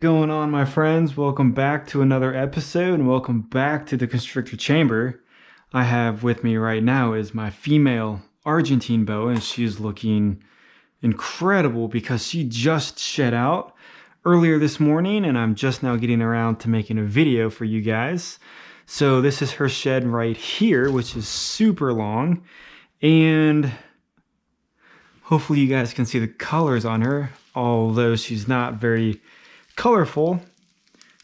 Going on, my friends? Welcome back to another episode and welcome back to the Constrictor Chamber. I have with me right now is my female Argentine boa, and she's looking incredible because she just shed out earlier this morning, and I'm just now getting around to making a video for you guys. So this is her shed right here, which is super long, and hopefully you guys can see the colors on her, although she's not very colorful.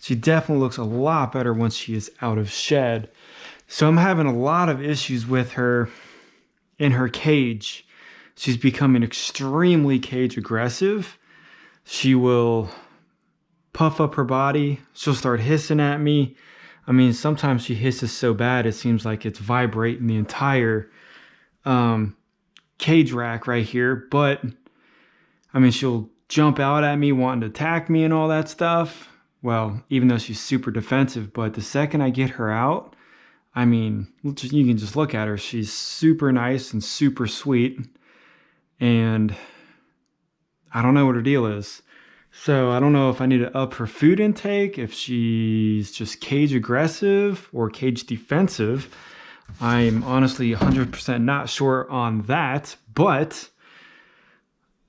She definitely looks a lot better once she is out of shed. So I'm having a lot of issues with her in her cage. She's becoming extremely cage aggressive. She will puff up her body. She'll start hissing at me. I mean, sometimes she hisses so bad it seems like it's vibrating the entire cage rack right here. But I mean, she'll jump out at me wanting to attack me and all that stuff. Well, even though she's super defensive, but the second I get her out, I mean, you can just look at her. She's super nice and super sweet. And I don't know what her deal is. So I don't know if I need to up her food intake, if she's just cage aggressive or cage defensive. I'm honestly 100% not sure on that, but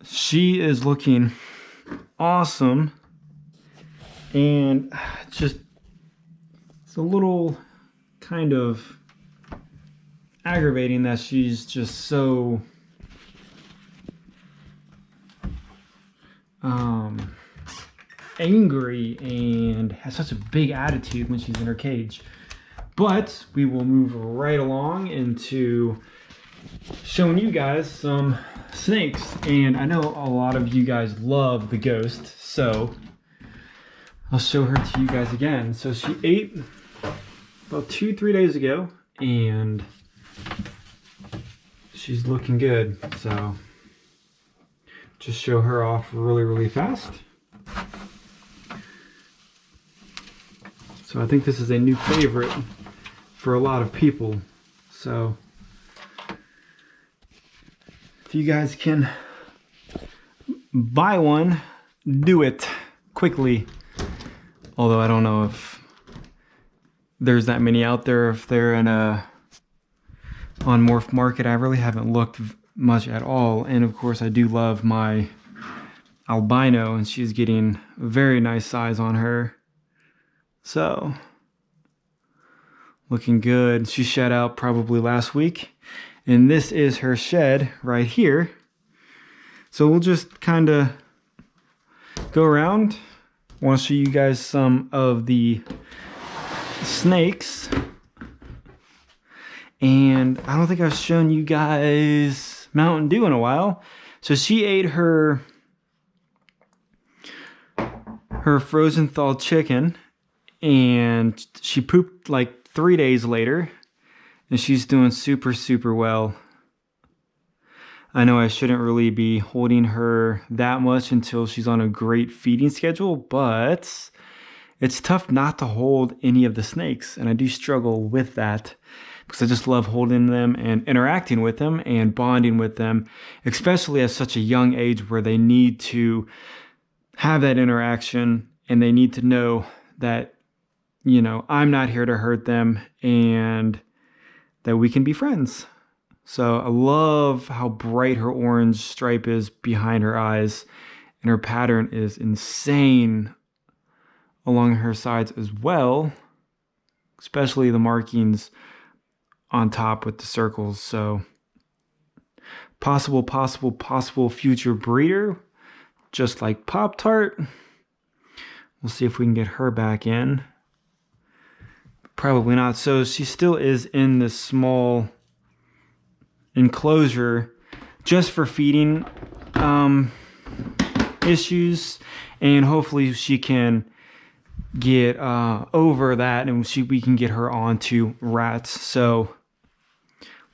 she is looking awesome. And just, it's a little kind of aggravating that she's just so angry and has such a big attitude when she's in her cage. But we will move right along into showing you guys some snakes. And I know a lot of you guys love the ghost, so I'll show her to you guys again. So she ate about 2-3 days ago, and she's looking good. So just show her off really fast. So I think this is a new favorite for a lot of people. So if you guys can buy one, do it quickly. Although I don't know if there's that many out there. If they're in a on Morph Market, I really haven't looked much at all. And of course, I do love my albino, and she's getting a very nice size on her. So looking good. She shed out probably last week, and this is her shed right here. So we'll just kind of go around. I want to show you guys some of the snakes. And I don't think I've shown you guys Mountain Dew in a while. So she ate her frozen thawed chicken, and she pooped like 3 days later, and she's doing super well. I know I shouldn't really be holding her that much until she's on a great feeding schedule, but it's tough not to hold any of the snakes, and I do struggle with that because I just love holding them and interacting with them and bonding with them, especially at such a young age where they need to have that interaction and they need to know that, you know, I'm not here to hurt them and that we can be friends. So I love how bright her orange stripe is behind her eyes, and her pattern is insane along her sides as well, especially the markings on top with the circles. So possible future breeder, just like Pop-Tart. We'll see if we can get her back in. Probably not. So she still is in this small enclosure just for feeding issues, and hopefully she can get over that, and we can get her onto rats. So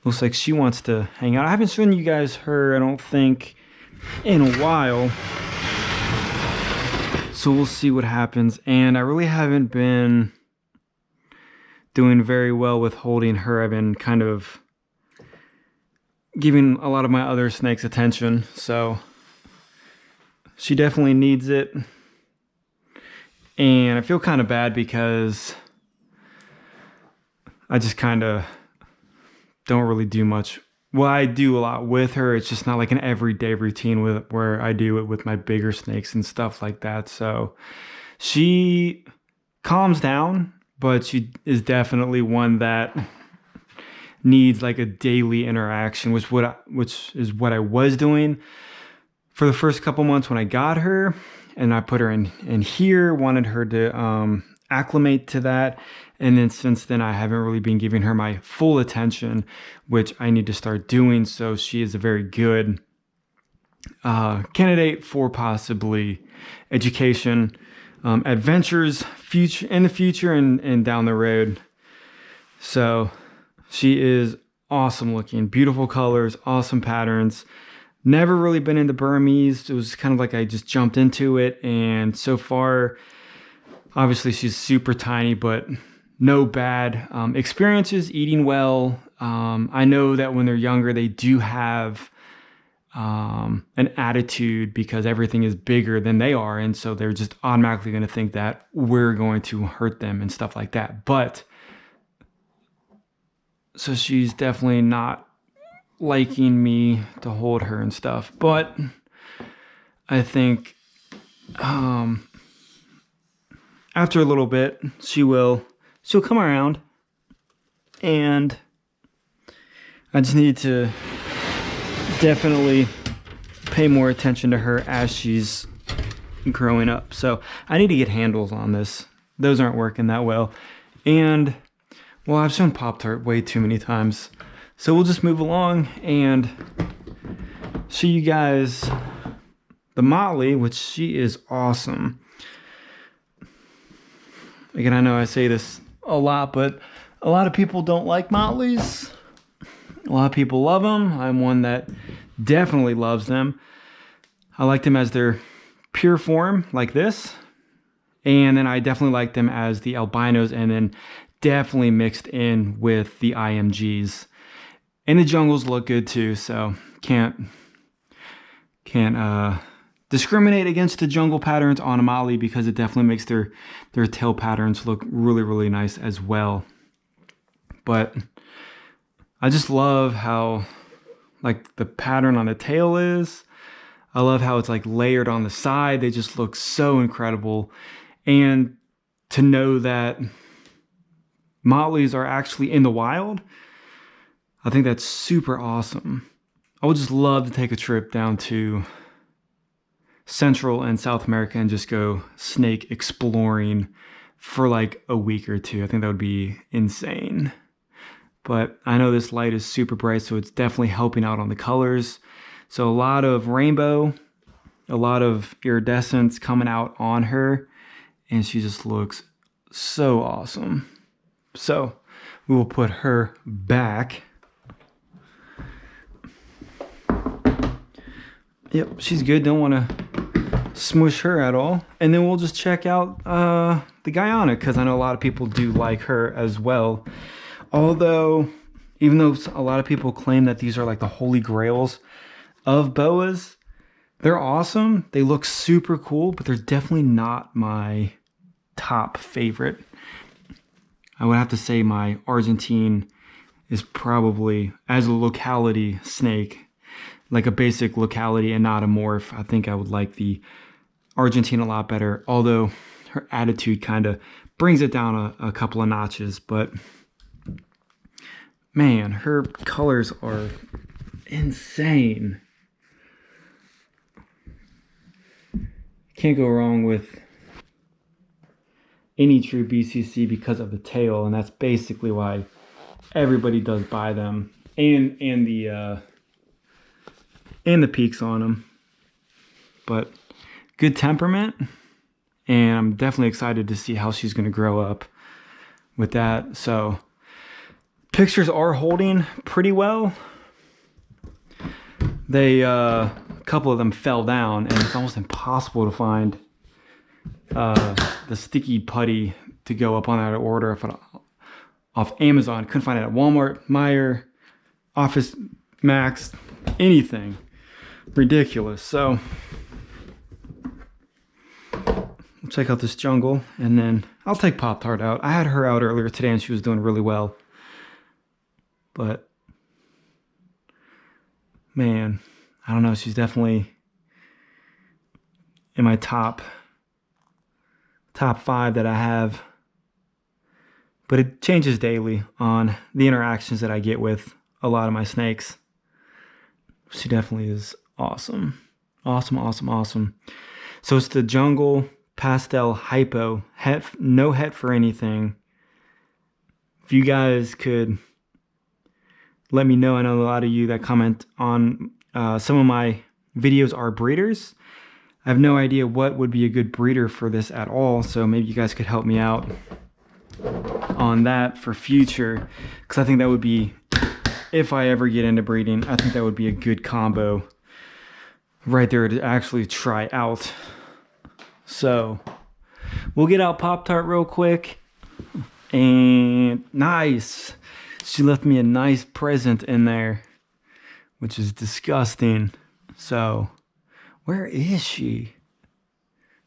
looks like she wants to hang out. I haven't shown you guys her, I don't think, in a while, so we'll see what happens. And I really haven't been doing very well with holding her. I've been kind of giving a lot of my other snakes attention, so she definitely needs it. And I feel kind of bad because I just kind of don't really do much. Well, I do a lot with her. It's just not like an everyday routine where I do it with my bigger snakes and stuff like that. So she calms down, but she is definitely one that needs like a daily interaction, which is what I was doing for the first couple months when I got her, and I put her in here, wanted her to acclimate to that. And then since then, I haven't really been giving her my full attention, which I need to start doing. So she is a very good candidate for possibly education, adventures, in the future and down the road. So she is awesome looking, beautiful colors, awesome patterns. Never really been into Burmese. It was kind of like I just jumped into it. And so far, obviously she's super tiny, but no bad experiences, eating well. I know that when they're younger, they do have an attitude because everything is bigger than they are. And so they're just automatically going to think that we're going to hurt them and stuff like that. But so she's definitely not liking me to hold her and stuff. But I think after a little bit, she'll come around, and I just need to definitely pay more attention to her as she's growing up. So I need to get handles on this. Those aren't working that well. And well, I've shown Pop-Tart way too many times. So we'll just move along and show you guys the Motley, which she is awesome. Again, I know I say this a lot, but a lot of people don't like Motleys. A lot of people love them. I'm one that definitely loves them. I like them as their pure form, like this. And then I definitely like them as the albinos, and then definitely mixed in with the IMGs. And the jungles look good too, so can't discriminate against the jungle patterns on a Motley because it definitely makes their tail patterns look really, really nice as well. But I just love how like the pattern on the tail is. I love how it's like layered on the side. They just look so incredible. And to know that Motleys are actually in the wild, I think that's super awesome. I would just love to take a trip down to Central and South America and just go snake exploring for like a week or two. I think that would be insane. But I know this light is super bright, so it's definitely helping out on the colors. So a lot of rainbow, a lot of iridescence coming out on her, and she just looks so awesome. So we will put her back. Yep, she's good. Don't want to smush her at all. And then we'll just check out the Guyana, because I know a lot of people do like her as well. Although, even though a lot of people claim that these are like the holy grails of boas, they're awesome. They look super cool, but they're definitely not my top favorite. I would have to say my Argentine is probably, as a locality snake, like a basic locality and not a morph. I think I would like the Argentine a lot better, although her attitude kind of brings it down a couple of notches. But man, her colors are insane. Can't go wrong with any true BCC because of the tail, and that's basically why everybody does buy them, and the peaks on them. But good temperament, and I'm definitely excited to see how she's going to grow up with that. So pictures are holding pretty well. They a couple of them fell down, and it's almost impossible to find the sticky putty to go up on that order off Amazon. Couldn't find it at Walmart, Meijer, Office Max, anything. Ridiculous. So check out this jungle, and then I'll take Pop-Tart out. I had her out earlier today and she was doing really well. But man, I don't know, she's definitely in my top 5 that I have. But it changes daily on the interactions that I get with a lot of my snakes. She definitely is awesome. Awesome. So it's the Jungle Pastel Hypo. No het for anything. If you guys could let me know. I know a lot of you that comment on some of my videos are breeders. I have no idea what would be a good breeder for this at all. So maybe you guys could help me out on that for future. Because I think that would be, if I ever get into breeding, I think that would be a good combo right there to actually try out. So we'll get out Pop-Tart real quick. And nice. She left me a nice present in there, which is disgusting. So where is she?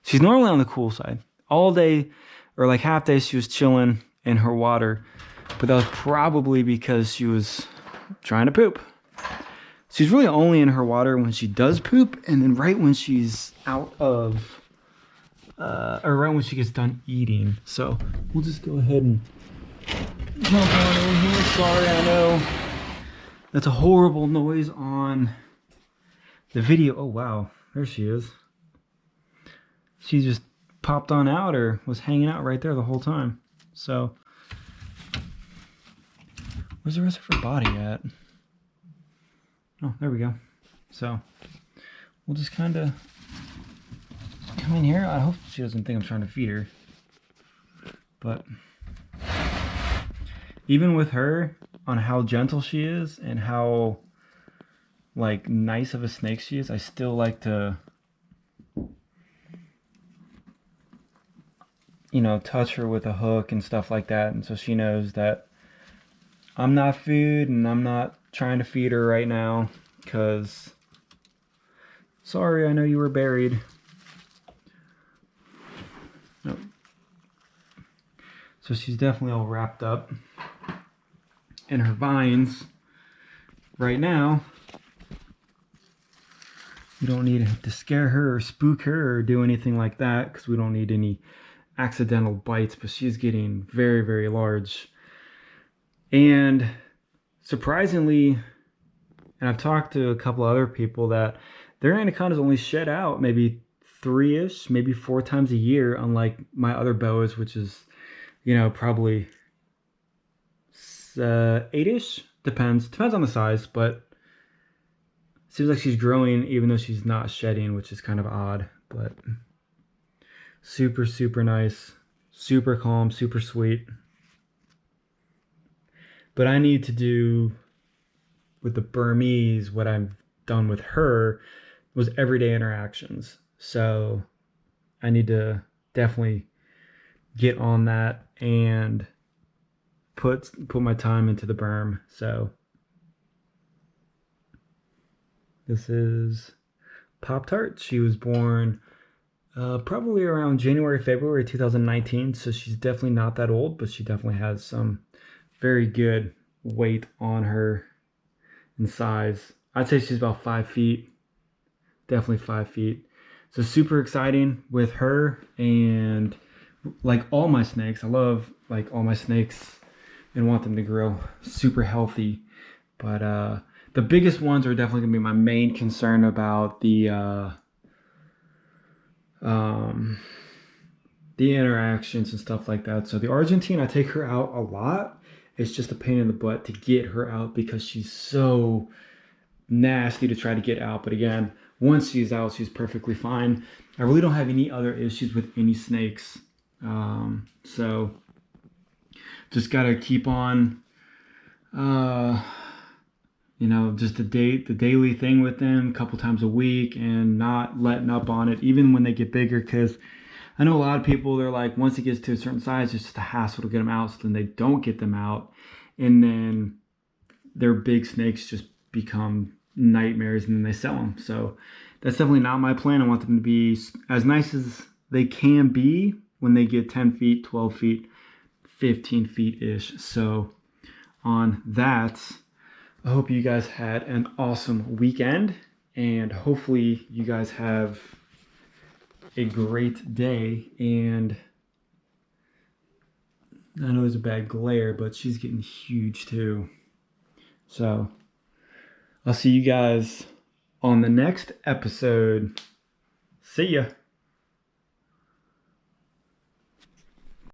She's normally on the cool side. All day, or like half day, she was chilling in her water. But that was probably because she was trying to poop. She's really only in her water when she does poop, and then right when she's out of, or right when she gets done eating. So we'll just go ahead and jump on in here. Sorry, I know that's a horrible noise on the video. Oh wow, there she is. She just popped on out or was hanging out right there the whole time. So where's the rest of her body at? Oh, there we go. So we'll just kind of come in here. I hope she doesn't think I'm trying to feed her. But even with her, on how gentle she is and how like nice of a snake she is, I still like to, you know, touch her with a hook and stuff like that. And so she knows that I'm not food and I'm not trying to feed her right now, because sorry, I know you were buried. Nope. So she's definitely all wrapped up in her vines right now. We don't need to scare her or spook her or do anything like that, because we don't need any accidental bites. But she's getting very, very large. And surprisingly, and I've talked to a couple other people that their anacondas only shed out maybe 3-ish, maybe 4 times a year, unlike my other boas, which is, you know, probably 8-ish. Depends on the size, but seems like she's growing even though she's not shedding, which is kind of odd. But super, super nice, super calm, super sweet. But I need to do with the Burmese what I've done with her was everyday interactions. So I need to definitely get on that and put my time into the Burm. So this is Pop-Tart. She was born probably around January, February 2019. So she's definitely not that old, but she definitely has some very good weight on her and size. I'd say she's about 5 feet. Definitely 5 feet. So super exciting with her, and like all my snakes, I love like all my snakes and want them to grow super healthy. But the biggest ones are definitely gonna be my main concern about the interactions and stuff like that. So the Argentine, I take her out a lot. It's just a pain in the butt to get her out because she's so nasty to try to get out. But again, once she's out, she's perfectly fine. I really don't have any other issues with any snakes. So just gotta keep on, you know, just the daily thing with them a couple times a week and not letting up on it, even when they get bigger. Because I know a lot of people, they're like, once it gets to a certain size, it's just a hassle to get them out. So then they don't get them out. And then their big snakes just become nightmares and then they sell them. So that's definitely not my plan. I want them to be as nice as they can be when they get 10 feet, 12 feet, 15 feet-ish. So on that, I hope you guys had an awesome weekend, and hopefully you guys have a great day. And I know there's a bad glare, but she's getting huge too. So I'll see you guys on the next episode. See ya.